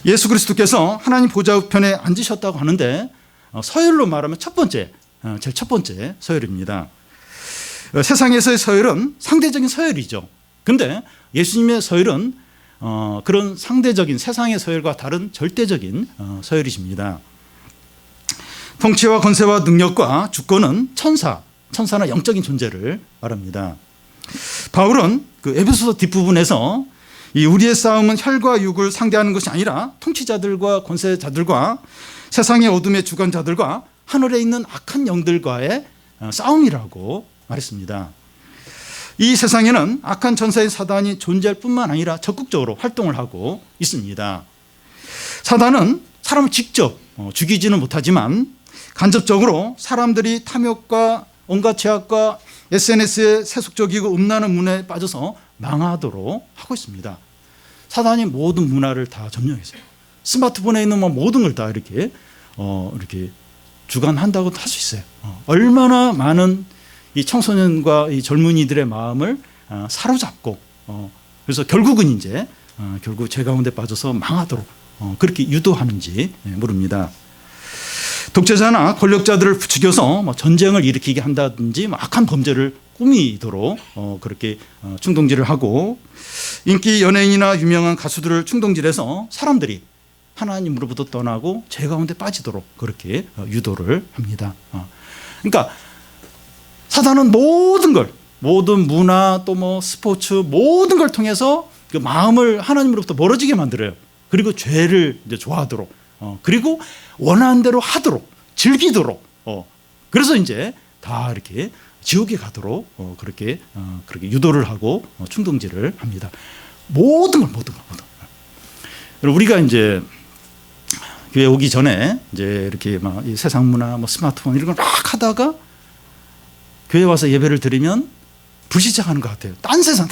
Speaker 1: 예수 그리스도께서 하나님 보좌 우편에 앉으셨다고 하는데 서열로 말하면 제일 첫 번째 서열입니다. 세상에서의 서열은 상대적인 서열이죠. 근데 예수님의 서열은 그런 상대적인 세상의 서열과 다른 절대적인 서열이십니다. 통치와 권세와 능력과 주권은 천사나 영적인 존재를 말합니다. 바울은 그 에베소서 뒷부분에서 이 우리의 싸움은 혈과 육을 상대하는 것이 아니라 통치자들과 권세자들과 세상의 어둠의 주관자들과 하늘에 있는 악한 영들과의 싸움이라고 말했습니다. 이 세상에는 악한 전사의 사단이 존재할 뿐만 아니라 적극적으로 활동을 하고 있습니다. 사단은 사람을 직접 죽이지는 못하지만 간접적으로 사람들이 탐욕과 온갖 죄악과 SNS에 세속적이고 음란한 문화에 빠져서 망하도록 하고 있습니다. 사단이 모든 문화를 다 점령했어요. 스마트폰에 있는 모든 걸 다 이렇게 주관한다고도 할 수 있어요. 얼마나 많은 이 청소년과 이 젊은이들의 마음을 사로잡고 그래서 결국은 이제 결국 죄 가운데 빠져서 망하도록 그렇게 유도하는지 모릅니다. 독재자나 권력자들을 부추겨서 뭐 전쟁을 일으키게 한다든지 악한 범죄를 꾸미도록 그렇게 충동질을 하고 인기 연예인이나 유명한 가수들을 충동질해서 사람들이 하나님으로부터 떠나고 죄 가운데 빠지도록 그렇게 유도를 합니다. 그러니까 사단은 모든 걸, 모든 문화 또 뭐 스포츠 모든 걸 통해서 그 마음을 하나님으로부터 멀어지게 만들어요. 그리고 죄를 이제 좋아하도록 그리고 원하는 대로 하도록 즐기도록 그래서 이제 다 이렇게 지옥에 가도록 그렇게 유도를 하고 충동질을 합니다. 모든 걸. 우리가 이제 교회 오기 전에 이제 이렇게 막 이 세상 문화, 뭐 스마트폰 이런 걸 막 하다가 교회 와서 예배를 드리면 불시착하는 것 같아요. 딴 세상.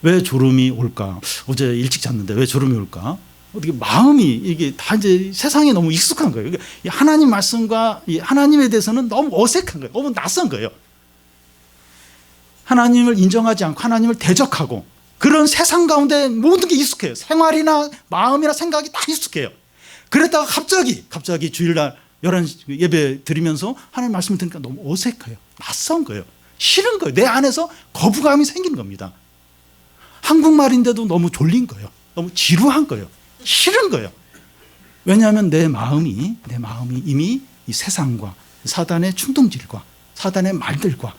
Speaker 1: 왜 졸음이 올까? 어제 일찍 잤는데 왜 졸음이 올까? 어떻게 마음이 이게 다 이제 세상에 너무 익숙한 거예요. 이 하나님 말씀과 이 하나님에 대해서는 너무 어색한 거예요. 너무 낯선 거예요. 하나님을 인정하지 않고 하나님을 대적하고 그런 세상 가운데 모든 게 익숙해요. 생활이나 마음이나 생각이 다 익숙해요. 그랬다가 갑자기 주일날 11시 예배 드리면서 하나님 말씀을 들으니까 너무 어색해요. 낯선 거예요. 싫은 거예요. 내 안에서 거부감이 생기는 겁니다. 한국말인데도 너무 졸린 거예요. 너무 지루한 거예요. 싫은 거예요. 왜냐하면 내 마음이 이미 이 세상과 사단의 충동질과 사단의 말들과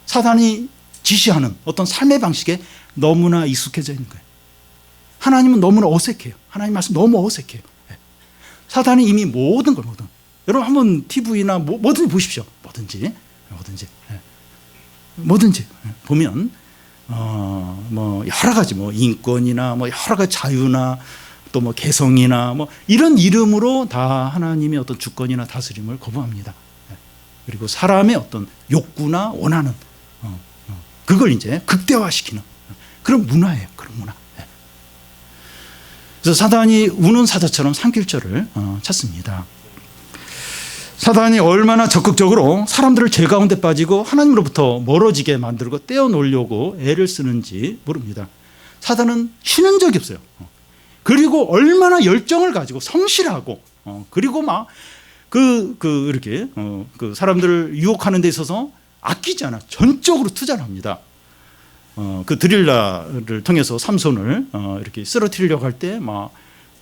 Speaker 1: 사단이 지시하는 어떤 삶의 방식에 너무나 익숙해져 있는 거예요. 하나님은 너무나 어색해요. 하나님 말씀 너무 어색해요. 사단이 이미 모든 여러분 한번 TV나 뭐든지 보십시오. 뭐든지 보면 뭐 여러 가지 뭐 인권이나 뭐 여러 가지 자유나 또 뭐 개성이나 뭐 이런 이름으로 다 하나님의 어떤 주권이나 다스림을 거부합니다. 그리고 사람의 어떤 욕구나 원하는 그걸 이제 극대화시키는 그런 문화예요. 그런 문화. 그래서 사단이 우는 사자처럼 산길절을 찾습니다. 사단이 얼마나 적극적으로 사람들을 죄 가운데 빠지고 하나님으로부터 멀어지게 만들고 떼어놓으려고 애를 쓰는지 모릅니다. 사단은 쉬는 적이 없어요. 그리고 얼마나 열정을 가지고 성실하고 그리고 막 이렇게 그 사람들을 유혹하는 데 있어서 아끼지 않아 전적으로 투자를 합니다. 그 드릴라를 통해서 삼손을 이렇게 쓰러뜨리려고 할 때 막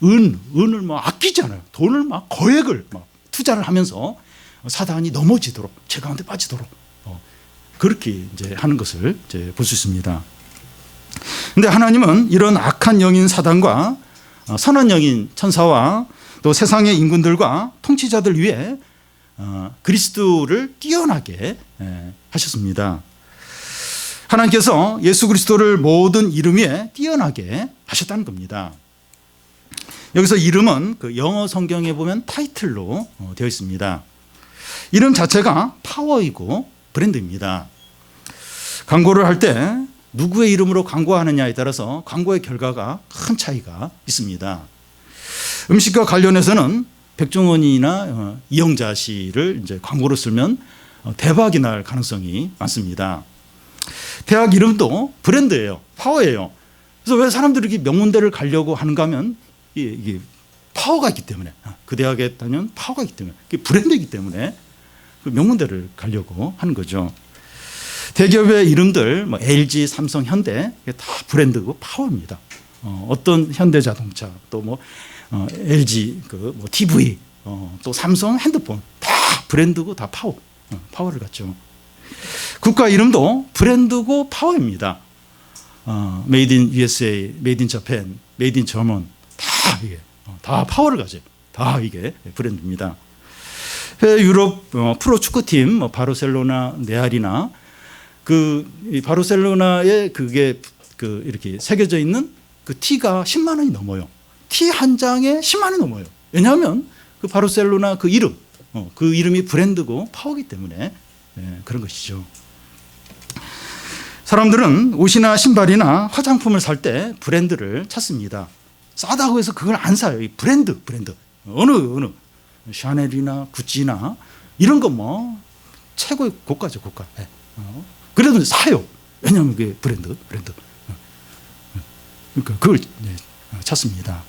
Speaker 1: 은을 막 아끼지 않아요. 돈을 막 거액을 막 투자를 하면서 사단이 넘어지도록 죄 가운데 빠지도록 그렇게 이제 하는 것을 이제 볼 수 있습니다. 그런데 하나님은 이런 악한 영인 사단과 선한 영인 천사와 또 세상의 인군들과 통치자들 위해 그리스도를 뛰어나게 하셨습니다. 하나님께서 예수 그리스도를 모든 이름 위에 뛰어나게 하셨다는 겁니다. 여기서 이름은 그 영어 성경에 보면 타이틀로 되어 있습니다. 이름 자체가 파워이고 브랜드입니다. 광고를 할 때 누구의 이름으로 광고하느냐에 따라서 광고의 결과가 큰 차이가 있습니다. 음식과 관련해서는 백종원이나 이영자 씨를 이제 광고로 쓰면 대박이 날 가능성이 많습니다. 대학 이름도 브랜드예요. 파워예요. 그래서 왜 사람들이 이렇게 명문대를 가려고 하는가 하면 이게 파워가 있기 때문에 그 대학에 다니면 파워가 있기 때문에 그게 브랜드이기 때문에 그 명문대를 가려고 하는 거죠. 대기업의 이름들 뭐 LG, 삼성, 현대 다 브랜드고 파워입니다. 어떤 현대자동차 또 뭐 LG 그 뭐 TV 또 삼성 핸드폰 다 브랜드고 다 파워를 갖죠. 국가 이름도 브랜드고 파워입니다. 메이드 인 USA, 메이드 인 자팬, 메이드 인 저먼 다 이게 다 파워를 가져요. 다 이게 브랜드입니다. 해외 유럽 프로 축구팀 뭐 바르셀로나, 레알이나 그 바르셀로나에 그게 그 이렇게 새겨져 있는 그 티가 10만 원이 넘어요. 티 한 장에 10만 원이 넘어요. 왜냐하면 그 바르셀로나 그 이름, 그 이름이 브랜드고 파워이기 때문에 그런 것이죠. 사람들은 옷이나 신발이나 화장품을 살 때 브랜드를 찾습니다. 싸다고 해서 그걸 안 사요. 이 브랜드. 어느 샤넬이나 구찌나 이런 거 뭐 최고의 고가죠, 고가. 예. 그래도 사요. 왜냐하면 그게 브랜드. 그러니까 그걸 찾습니다.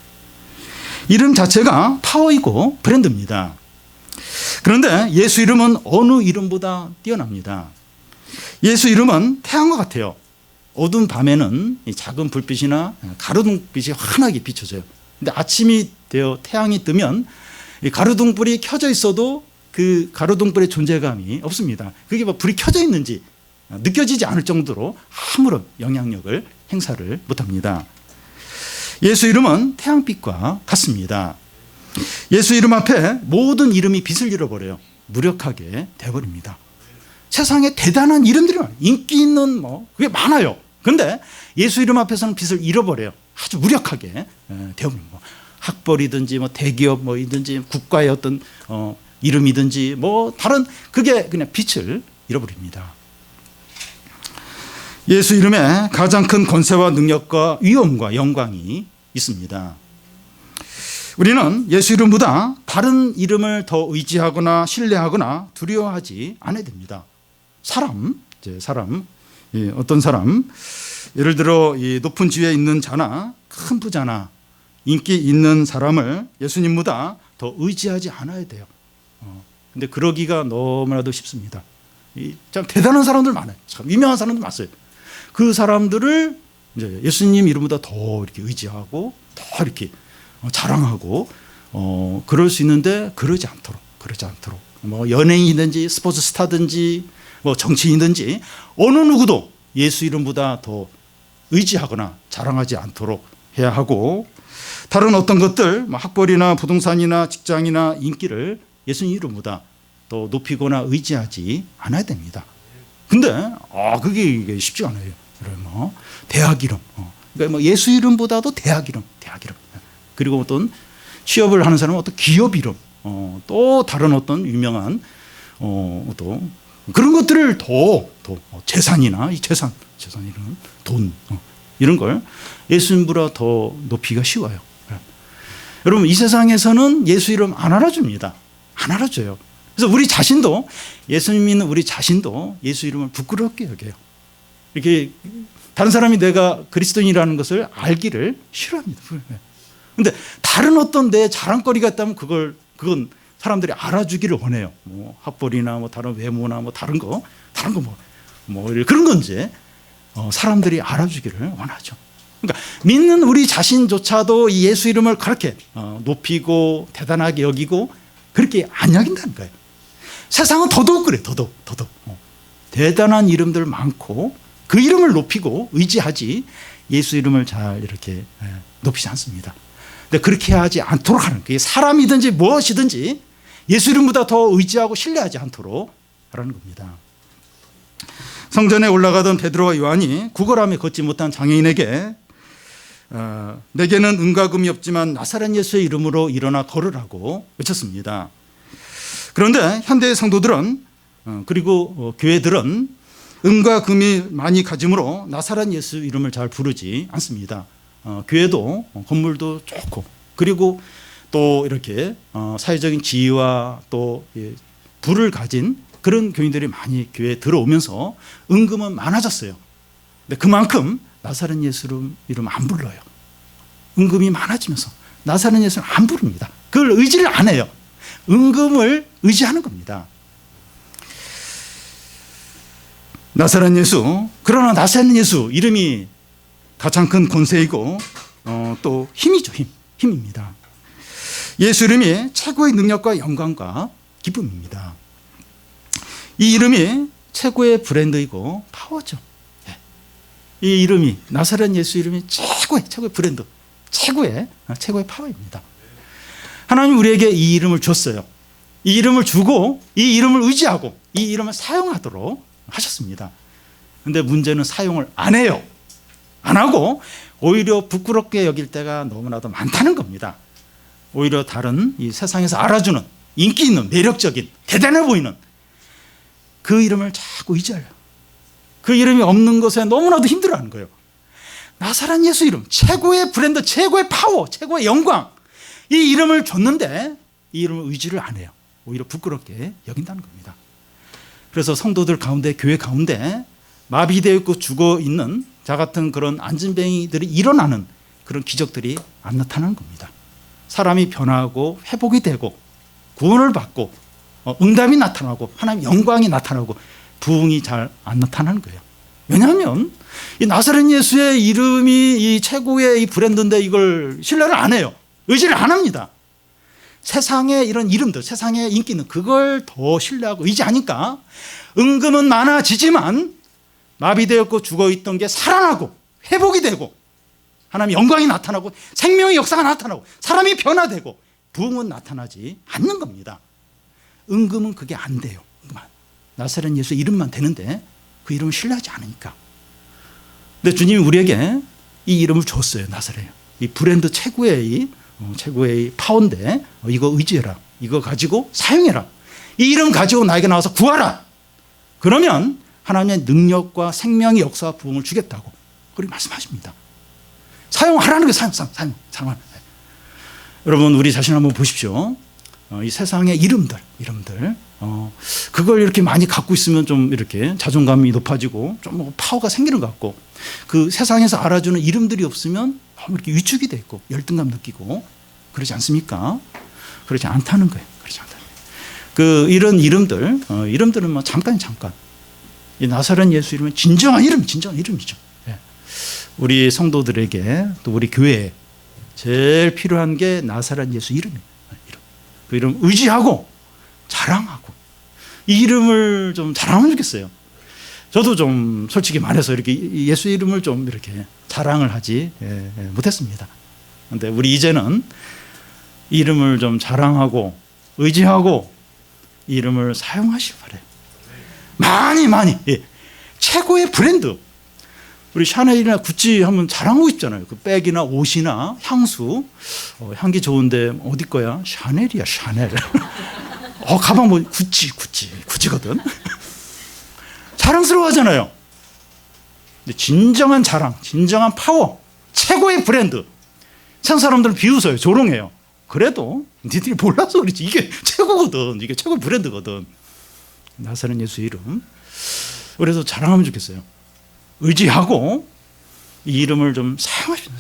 Speaker 1: 이름 자체가 파워이고 브랜드입니다. 그런데 예수 이름은 어느 이름보다 뛰어납니다. 예수 이름은 태양과 같아요. 어두운 밤에는 이 작은 불빛이나 가로등불이 환하게 비춰져요. 근데 아침이 되어 태양이 뜨면 이 가로등불이 켜져 있어도 그 가로등불의 존재감이 없습니다. 그게 뭐 불이 켜져 있는지 느껴지지 않을 정도로 아무런 영향력을 행사를 못합니다. 예수 이름은 태양빛과 같습니다. 예수 이름 앞에 모든 이름이 빛을 잃어버려요. 무력하게 돼버립니다. 세상에 대단한 이름들이 많아요. 인기 있는 그게 많아요. 그런데 예수 이름 앞에서는 빛을 잃어버려요. 아주 무력하게 되어버립니다. 학벌이든지 대기업이든지 국가의 어떤 이름이든지 다른 그게 그냥 빛을 잃어버립니다. 예수 이름에 가장 큰 권세와 능력과 위엄과 영광이 있습니다. 우리는 예수 이름보다 다른 이름을 더 의지하거나 신뢰하거나 두려워하지 않아야 됩니다. 어떤 사람, 예를 들어 이 높은 지위에 있는 자나 큰 부자나 인기 있는 사람을 예수님보다 더 의지하지 않아야 돼요. 근데 그러기가 너무나도 쉽습니다. 참 대단한 사람들 많아요. 참 유명한 사람들 많아요. 그 사람들을 이제 예수님 이름보다 더 이렇게 의지하고 더 이렇게 자랑하고 그럴 수 있는데 그러지 않도록 연예인이든지 스포츠 스타든지 정치인이든지 어느 누구도 예수 이름보다 더 의지하거나 자랑하지 않도록 해야 하고, 다른 어떤 것들 학벌이나 부동산이나 직장이나 인기를 예수님 이름보다 더 높이거나 의지하지 않아야 됩니다. 근데 그게 쉽지가 않아요. 대학 이름, 그러니까 예수 이름보다도 대학 이름, 그리고 어떤 취업을 하는 사람은 어떤 기업 이름, 또 다른 어떤 유명한 또 그런 것들을 더 재산이나 재산 이런 돈 이런 걸 예수님보다 더 높이기가 쉬워요. 여러분, 이 세상에서는 예수 이름 안 알아줍니다. 안 알아줘요. 그래서 우리 자신도, 예수님 믿는 우리 자신도 예수 이름을 부끄럽게 여겨요. 이렇게 다른 사람이 내가 그리스도인이라는 것을 알기를 싫어합니다. 그런데 다른 어떤 내 자랑거리가 있다면 그건 사람들이 알아주기를 원해요. 학벌이나 다른 외모나 다른 거 그런 건지 사람들이 알아주기를 원하죠. 그러니까 믿는 우리 자신조차도 이 예수 이름을 그렇게 높이고 대단하게 여기고 그렇게 안 여긴다는 거예요. 세상은 더더욱 그래요. 더더욱 대단한 이름들 많고 그 이름을 높이고 의지하지 예수 이름을 잘 이렇게 높이지 않습니다. 근데 그렇게 하지 않도록 하는, 그게 사람이든지 무엇이든지 예수 이름보다 더 의지하고 신뢰하지 않도록 하라는 겁니다. 성전에 올라가던 베드로와 요한이 구걸함에 걷지 못한 장애인에게 내게는 은과 금이 없지만 나사렛 예수의 이름으로 일어나 걸으라고 외쳤습니다. 그런데 현대의 성도들은 그리고 교회들은 은과 금이 많이 가짐으로 나사렛 예수 이름을 잘 부르지 않습니다. 교회도 건물도 좋고 그리고 또 이렇게 사회적인 지위와 또 부를 가진 그런 교인들이 많이 교회에 들어오면서 은금은 많아졌어요. 근데 그만큼 나사렛 예수 이름 안 불러요. 은금이 많아지면서 나사렛 예수는 안 부릅니다. 그걸 의지를 안 해요. 은금을 의지하는 겁니다. 나사렛 예수, 그러나 나사렛 예수 이름이 가장 큰 권세이고 또 힘이죠. 힘입니다. 예수 이름이 최고의 능력과 영광과 기쁨입니다. 이 이름이 최고의 브랜드이고 파워죠. 이 이름이, 나사렛 예수 이름이 최고의 브랜드, 최고의 파워입니다. 하나님 우리에게 이 이름을 줬어요. 이 이름을 주고 이 이름을 의지하고 이 이름을 사용하도록 하셨습니다. 그런데 문제는 사용을 안 해요. 안 하고 오히려 부끄럽게 여길 때가 너무나도 많다는 겁니다. 오히려 다른 이 세상에서 알아주는 인기 있는 매력적인 대단해 보이는 그 이름을 자꾸 의지해요. 그 이름이 없는 것에 너무나도 힘들어하는 거예요. 나사렛 예수 이름, 최고의 브랜드, 최고의 파워, 최고의 영광, 이 이름을 줬는데 이 이름을 의지를 안 해요. 오히려 부끄럽게 여긴다는 겁니다. 그래서 성도들 가운데, 교회 가운데 마비되어 있고 죽어 있는 자 같은 그런 안진뱅이들이 일어나는 그런 기적들이 안 나타나는 겁니다. 사람이 변화하고 회복이 되고 구원을 받고 응답이 나타나고 하나님 영광이 나타나고 부흥이 잘 안 나타나는 거예요. 왜냐하면 이 나사렛 예수의 이름이 이 최고의 이 브랜드인데 이걸 신뢰를 안 해요. 의지를 안 합니다. 세상의 이런 이름들, 세상의 인기는 그걸 더 신뢰하고 의지하니까 은금은 많아지지만 마비되었고 죽어있던 게 살아나고 회복이 되고 하나님의 영광이 나타나고 생명의 역사가 나타나고 사람이 변화되고 부흥은 나타나지 않는 겁니다. 은금은 그게 안 돼요. 나사렛 예수 이름만 되는데 그 이름을 신뢰하지 않으니까. 근데 주님이 우리에게 이 이름을 줬어요. 나사렛. 이 브랜드 최고의 파워인데 이거 의지해라. 이거 가지고 사용해라. 이 이름 가지고 나에게 나와서 구하라. 그러면 하나님의 능력과 생명의 역사와 부흥을 주겠다고 그렇게 말씀하십니다. 사용하라는 게 사용. 여러분 우리 자신 한번 보십시오. 이 세상의 이름들 그걸 이렇게 많이 갖고 있으면 좀 이렇게 자존감이 높아지고 좀 파워가 생기는 것 같고 그 세상에서 알아주는 이름들이 없으면 너무 이렇게 위축이 돼 있고 열등감 느끼고 그러지 않습니까? 그렇지 않다는 거예요. 그렇지 않다는 거예요. 그 이런 이름들은 뭐 잠깐 이 나사렛 예수 이름은 진정한 이름이죠. 예. 우리 성도들에게 또 우리 교회에 제일 필요한 게 나사렛 예수 이름이에요. 그 이름 의지하고 자랑하고 이 이름을 좀 자랑하면 좋겠어요. 저도 좀 솔직히 말해서 이렇게 예수 이름을 좀 이렇게 자랑을 하지 못했습니다. 그런데 우리 이제는 이 이름을 좀 자랑하고 의지하고 이 이름을 사용하시기 바래요. 많이 최고의 브랜드. 우리 샤넬이나 구찌 하면 자랑하고 있잖아요. 그 백이나 옷이나 향수. 향기 좋은데 어디 거야? 샤넬이야, 샤넬. 가방 뭐 구찌거든. 자랑스러워 하잖아요. 근데 진정한 자랑, 진정한 파워, 최고의 브랜드. 세상 사람들은 비웃어요. 조롱해요. 그래도 니들이 몰라서 그렇지. 이게 최고거든. 이게 최고 브랜드거든. 나사렛 예수 이름. 그래서 자랑하면 좋겠어요. 의지하고 이 이름을 좀 사용하십시오.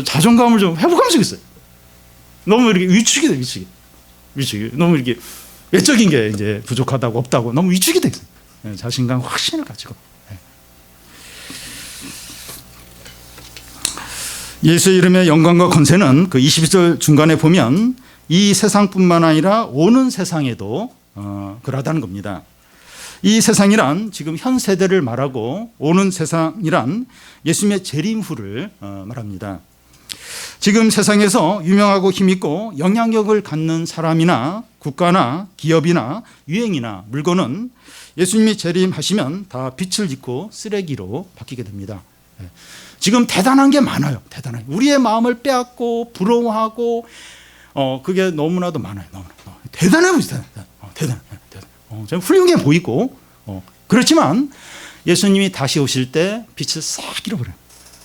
Speaker 1: 자존감을 좀 회복하면 좋겠어요. 너무 이렇게 위축이 돼, 위축이. 너무 이렇게 외적인 게 이제 부족하다고 없다고 너무 위축이 돼 있어요. 자신감, 확신을 가지고. 예수의 이름의 영광과 권세는 그 22절 중간에 보면 이 세상뿐만 아니라 오는 세상에도 그러하다는 겁니다. 이 세상이란 지금 현 세대를 말하고 오는 세상이란 예수님의 재림 후를 말합니다. 지금 세상에서 유명하고 힘있고 영향력을 갖는 사람이나 국가나 기업이나 유행이나 물건은 예수님이 재림하시면 다 빛을 짓고 쓰레기로 바뀌게 됩니다. 지금 대단한 게 많아요. 대단한 우리의 마음을 빼앗고 부러워하고 그게 너무나도 많아요. 대단해 보이세요. 대단해. 좀 훌륭해 보이고 그렇지만 예수님이 다시 오실 때 빛을 싹 잃어버려요.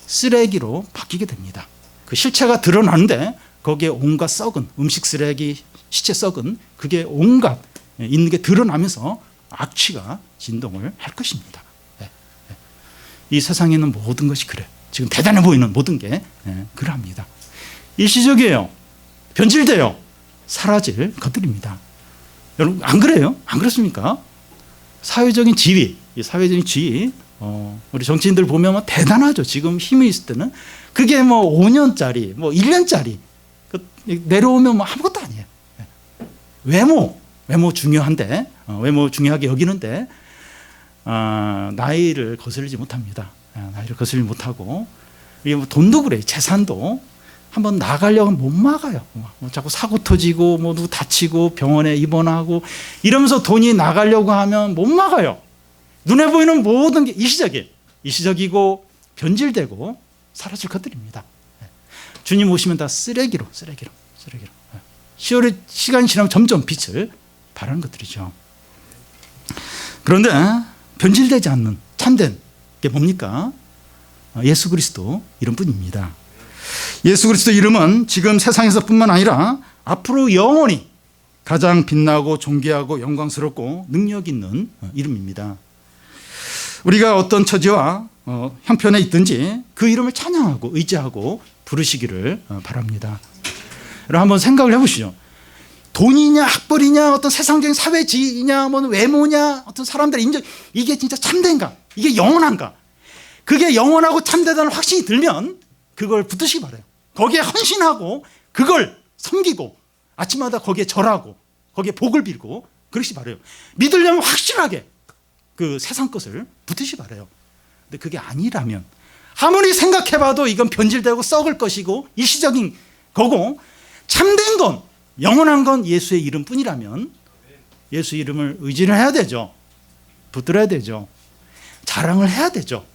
Speaker 1: 쓰레기로 바뀌게 됩니다. 그 실체가 드러나는데 거기에 온갖 썩은 음식 쓰레기, 시체 썩은 그게 온갖 있는 게 드러나면서 악취가 진동을 할 것입니다. 이 세상에 있는 모든 것이 그래. 지금 대단해 보이는 모든 게 그러합니다. 일시적이에요. 변질돼요. 사라질 것들입니다. 여러분 안 그래요? 안 그렇습니까? 사회적인 지위, 우리 정치인들 보면 대단하죠. 지금 힘이 있을 때는 그게 뭐 5년짜리, 뭐 1년짜리 내려오면 뭐 아무것도 아니에요. 외모 중요한데, 외모 중요하게 여기는데 나이를 거스르지 못합니다. 나이를 거스르지 못하고 이게 뭐 돈도 그래요. 재산도 한번 나가려고 하면 못 막아요. 자꾸 사고 터지고 뭐 누구 다치고 병원에 입원하고 이러면서 돈이 나가려고 하면 못 막아요. 눈에 보이는 모든 게 일시적이고 변질되고 사라질 것들입니다. 주님 오시면 다 쓰레기로. 시간이 지나면 점점 빛을 발하는 것들이죠. 그런데 변질되지 않는 참된 게 뭡니까? 예수 그리스도 이런 분입니다. 예수 그리스도 이름은 지금 세상에서뿐만 아니라 앞으로 영원히 가장 빛나고 존귀하고 영광스럽고 능력 있는 이름입니다. 우리가 어떤 처지와 형편에 있든지 그 이름을 찬양하고 의지하고 부르시기를 바랍니다. 여러분 한번 생각을 해보시죠. 돈이냐 학벌이냐 어떤 세상적인 사회지위냐 뭐 외모냐 어떤 사람들의 인정, 이게 진짜 참된가? 이게 영원한가? 그게 영원하고 참되다는 확신이 들면 그걸 붙드시기 바라요. 거기에 헌신하고 그걸 섬기고 아침마다 거기에 절하고 거기에 복을 빌고 그러시 바라요. 믿으려면 확실하게 그 세상 것을 붙으시 바라요. 근데 그게 아니라면 아무리 생각해봐도 이건 변질되고 썩을 것이고 일시적인 거고 참된 건 영원한 건 예수의 이름뿐이라면 예수 이름을 의지를 해야 되죠. 붙들어야 되죠. 자랑을 해야 되죠.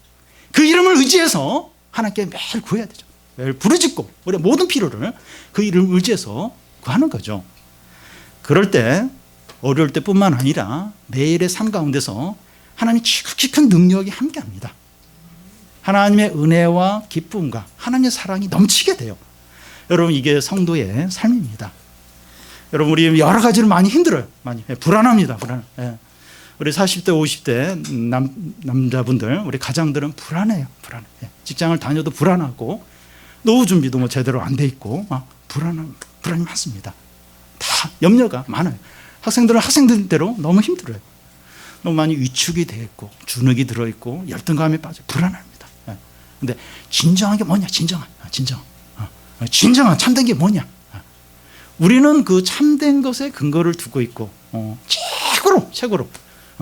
Speaker 1: 그 이름을 의지해서 하나님께 매일 구해야 되죠. 매일 부르짖고 우리의 모든 필요를 그 이름을 의지해서 구하는 거죠. 그럴 때 어려울 때뿐만 아니라 매일의 삶 가운데서 하나님의 지극히 큰 능력이 함께합니다. 하나님의 은혜와 기쁨과 하나님의 사랑이 넘치게 돼요. 여러분 이게 성도의 삶입니다. 여러분 우리 여러 가지로 많이 힘들어요. 많이 불안합니다. 불안. 우리 40대 50대 남자분들 우리 가장들은 불안해요. 불안해. 직장을 다녀도 불안하고 노후 준비도 뭐 제대로 안 돼 있고 불안이 많습니다. 다 염려가 많아요. 학생들은 학생들대로 너무 힘들어요. 너무 많이 위축이 돼 있고 주눅이 들어 있고 열등감에 빠져 불안합니다. 근데 진정한 게 뭐냐? 진정한 참된 게 뭐냐? 우리는 그 참된 것에 근거를 두고 있고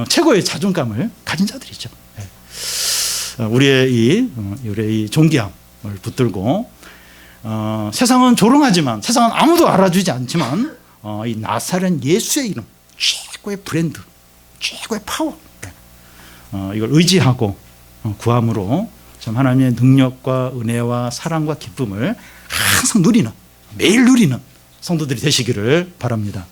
Speaker 1: 최고의 자존감을 가진 자들이죠. 우리의 이 존귀함을 붙들고 세상은 조롱하지만 세상은 아무도 알아주지 않지만 이 나사렛 예수의 이름 최고의 브랜드 최고의 파워 이걸 의지하고 구함으로 참 하나님의 능력과 은혜와 사랑과 기쁨을 항상 누리는 매일 누리는 성도들이 되시기를 바랍니다.